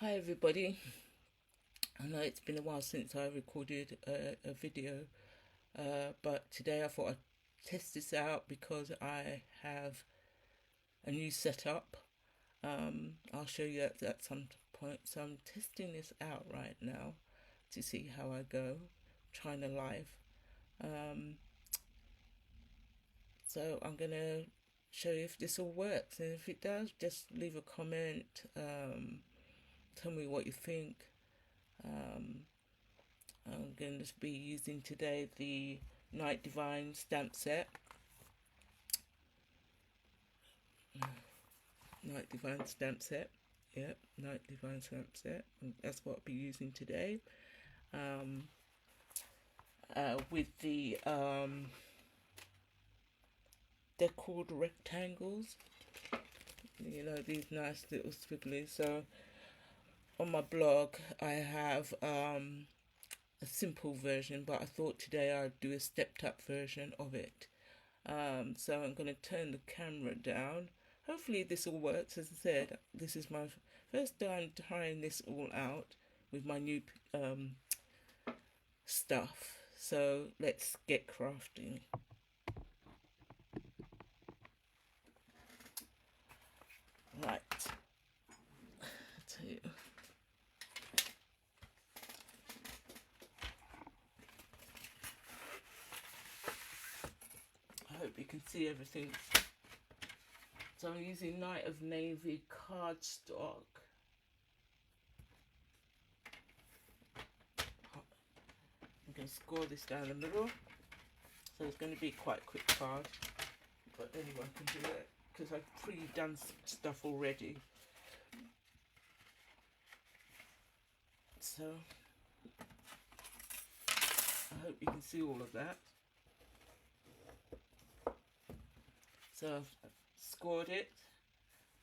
Hi everybody. I know it's been a while since I recorded a video, but today I thought I'd test this out because I have a new setup. I'll show you that at some point. So I'm testing this out right now to see how I go, trying to live. So I'm gonna show you if this all works, and if it does, just leave a comment. Tell me what you think. I'm going to be using today the Night Divine stamp set. Night Divine stamp set. Yep, Night Divine stamp set. And that's what I'll be using today. With the they're called rectangles. You know, these nice little squiggly. So on my blog I have a simple version, but I thought today I'd do a stepped up version of it. So I'm going to turn the camera down. Hopefully this all works. As I said, this is my first time trying this all out with my new stuff. So let's get crafting. Right. I'll tell you. I hope you can see everything. So I'm using Night of Navy cardstock. I'm going to score this down the middle. So it's going to be quite a quick card, but anyone can do it because I've pre-done stuff already. So I hope you can see all of that. So I've scored it.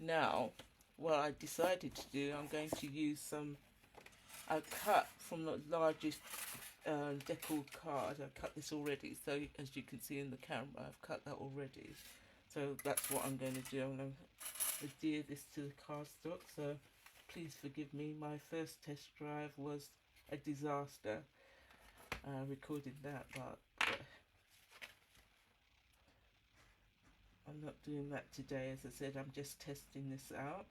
Now, what I decided to do, I'm going to use I cut from the largest deckled card. I cut this already, so as you can see in the camera, I've cut that already. So that's what I'm going to do. I'm going to adhere this to the cardstock. So please forgive me. My first test drive was a disaster. I recorded that, but I'm not doing that today. As I said, I'm just testing this out.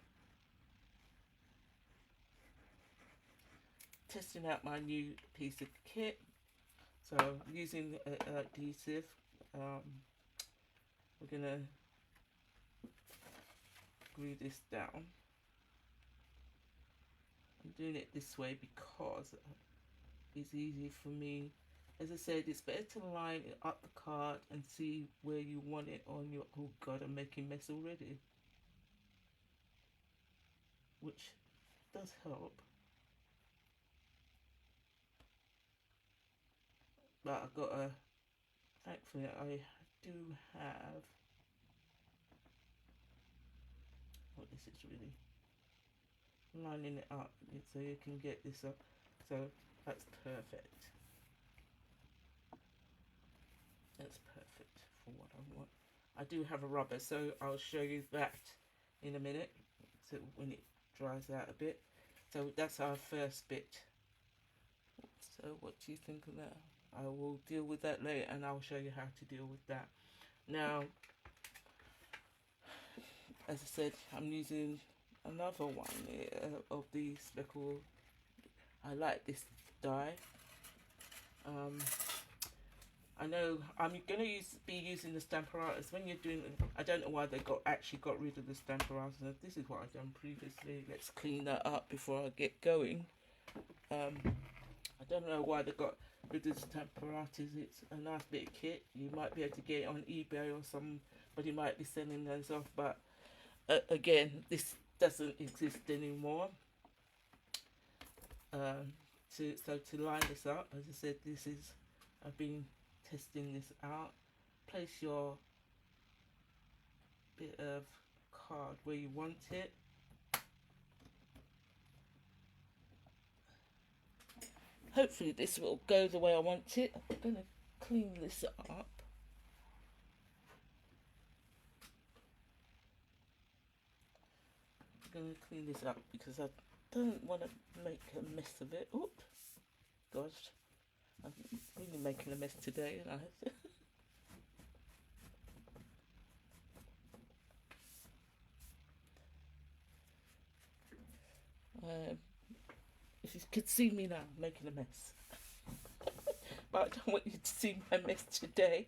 Testing out my new piece of kit. So I'm using adhesive. We're going to glue this down. I'm doing it this way because it's easy for me. As I said, it's better to line up the card and see where you want it on your... Oh God, I'm making mess already. Which does help. But I've got thankfully I do have... What this is really... lining it up so you can get this up. So that's perfect. That's perfect for what I want. I do have a rubber, so I'll show you that in a minute, so when it dries out a bit. So that's our first bit. So what do you think of that? I will deal with that later, and I'll show you how to deal with that. Now, as I said, I'm using another one of the speckle. I like this die. I know I'm going to be using the Stamparatus when you're doing. I don't know why they actually got rid of the Stamparatus. This is what I've done previously. Let's clean that up before I get going. I don't know why they got rid of the Stamparatus. It's a nice bit of kit. You might be able to get it on eBay or somebody might be selling those off. But again, this doesn't exist anymore. So to line this up, as I said, I've been testing this out. Place your bit of card where you want it. Hopefully this will go the way I want it. I'm going to clean this up. I'm going to clean this up because don't want to make a mess of it. Oop, gosh, I'm really making a mess today, and if you could see me now, I'm making a mess. But I don't want you to see my mess today.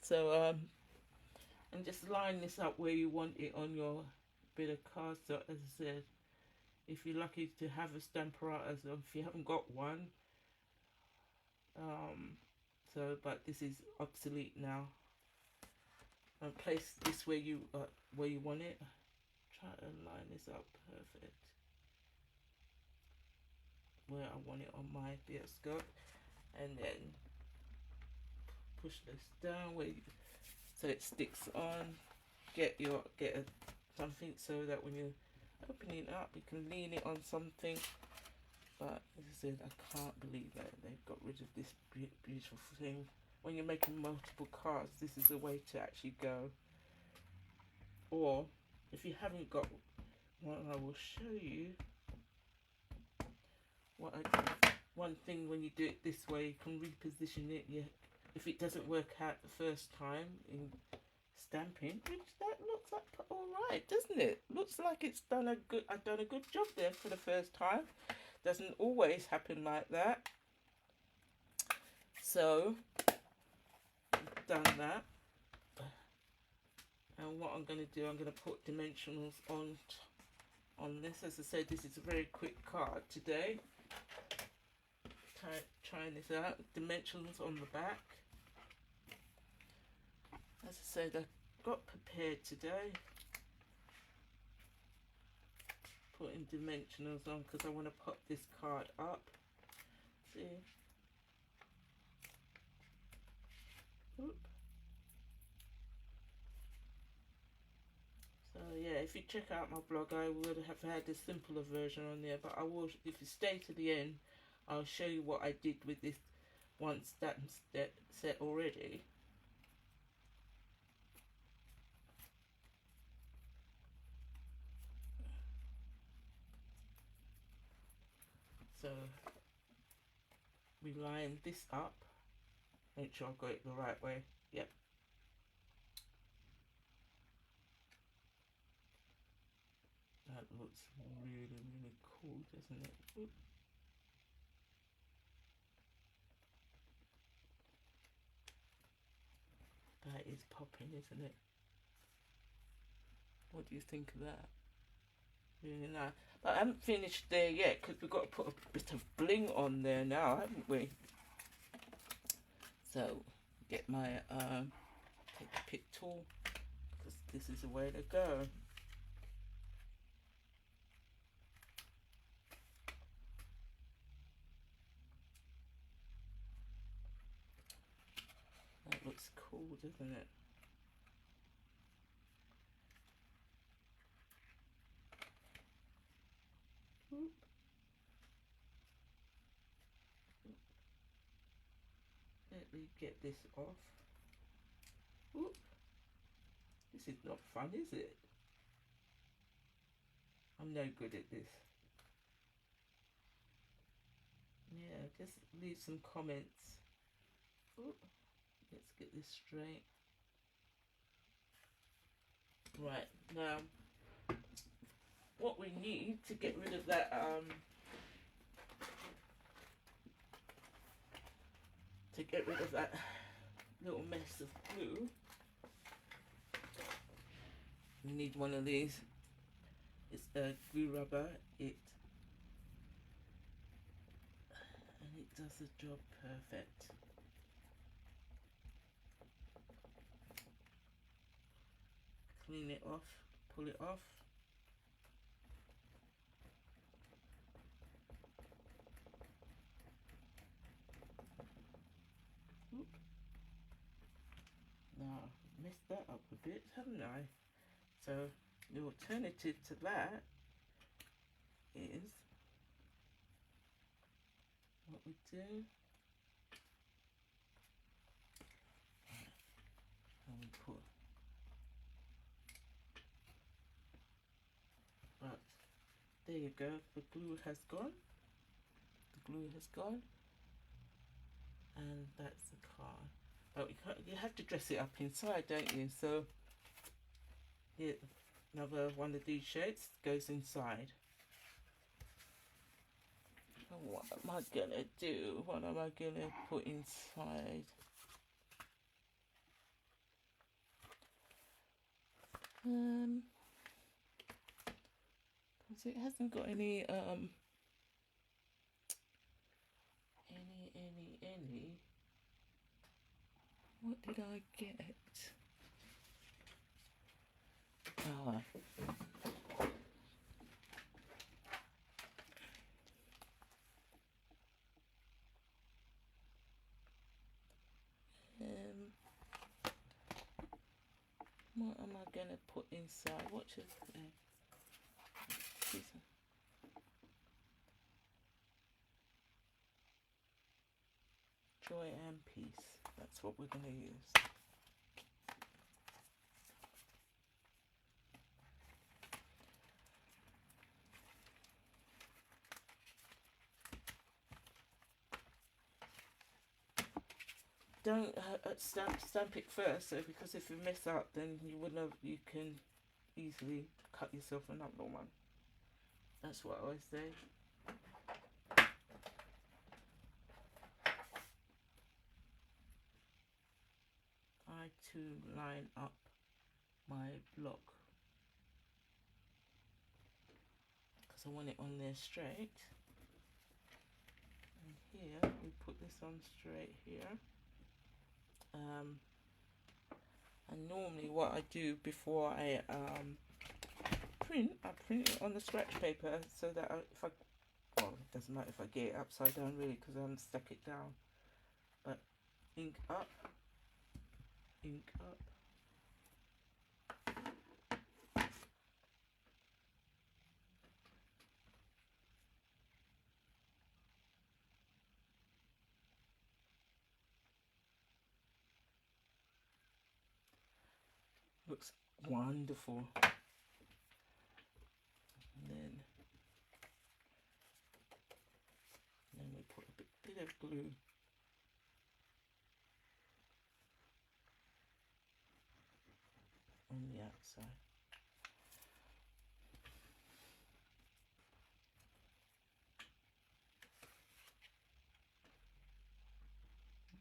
So, and just line this up where you want it on your bit of card. So, as I said, if you're lucky to have a Stamparatus, or if you haven't got one, but this is obsolete now. And place this where you want it. Try to line this up perfect where I want it on my bit of skirt, and then push this down where so it sticks on. Get something so that when you're opening it up, you can lean it on something. But as I said, I can't believe that they've got rid of this beautiful thing. When you're making multiple cards, this is a way to actually go. Or if you haven't got one, I will show you one thing. When you do it this way, you can reposition it. Yeah, if it doesn't work out the first time in Stampin, which that looks like all right, doesn't it? Looks like it's done a good. I've done a good job there for the first time. Doesn't always happen like that. So I've done that, and what I'm going to do, I'm going to put dimensionals on this. As I said, this is a very quick card today. Trying this out. Dimensionals on the back. As I said, I got prepared today. Putting dimensionals on because I want to pop this card up. See? Oop. So yeah, if you check out my blog, I would have had a simpler version on there, but I will, if you stay to the end, I'll show you what I did with this once that's set already. So we line this up, make sure I've got it the right way. Yep. That looks really, really cool, doesn't it? Oop. That is popping, isn't it? What do you think of that? Really nice. But I haven't finished there yet because we've got to put a bit of bling on there now, haven't we? So get my take the pick tool because this is the way to go. That looks cool, doesn't it? Oop. Let me get this off. Oop. This is not fun, is it? I'm no good at this. Yeah, just leave some comments. Oop. Let's get this straight. Right, now what we need to get rid of that little mess of glue, we need one of these. It's a glue rubber, and it does the job perfect. Clean it off, pull it off. Oop. Now, messed that up a bit, haven't I? So, the alternative to that is what we do. And we put there you go. The glue has gone. The glue has gone. And that's the card. But you have to dress it up inside, don't you? So here, another one of these shapes goes inside. And what am I gonna do? What am I gonna put inside? Because it hasn't got any what did I get? Ah. What am I gonna put inside? What should joy and peace. That's what we're gonna use. Don't stamp it first, so because if you mess up, then you can easily cut yourself another one. That's what I always say. I too line up my block because I want it on there straight. And here we put this on straight here. And normally what I do before I print it on the scratch paper so that well, it doesn't matter if I get it upside down really because I haven't stuck it down. But ink up. Looks wonderful. And then we put a bit of glue. On the outside.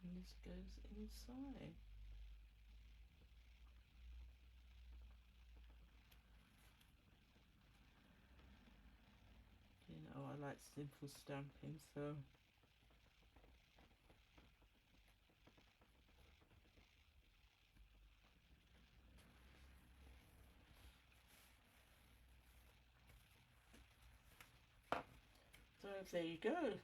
And this goes inside. You know, I like simple stamping, so there you go.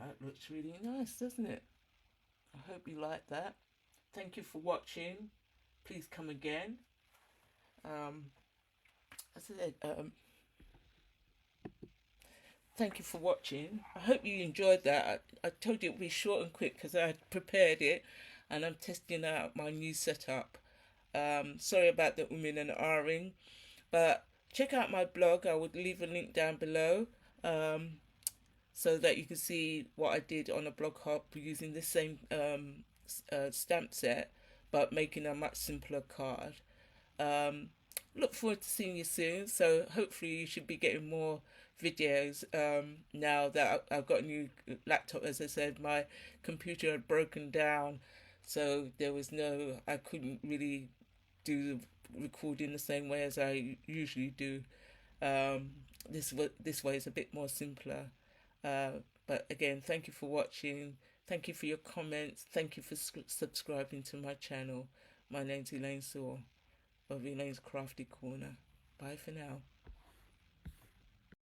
That looks really nice, doesn't it? I hope you like that. Thank you for watching. Please come again. As I said, thank you for watching. I hope you enjoyed that. I told you it would be short and quick because I had prepared it and I'm testing out my new setup. Sorry about the umming and ahhing, but check out my blog. I would leave a link down below so that you can see what I did on a blog hop using the same stamp set but making a much simpler card. Look forward to seeing you soon. So hopefully you should be getting more videos now that I've got a new laptop. As I said, my computer had broken down, so I couldn't really do recording the same way as I usually do. This way is a bit more simpler. But again, thank you for watching. Thank you for your comments. Thank you for subscribing to my channel. My name's Elaine Sewell of Elaine's Crafty Corner. Bye for now.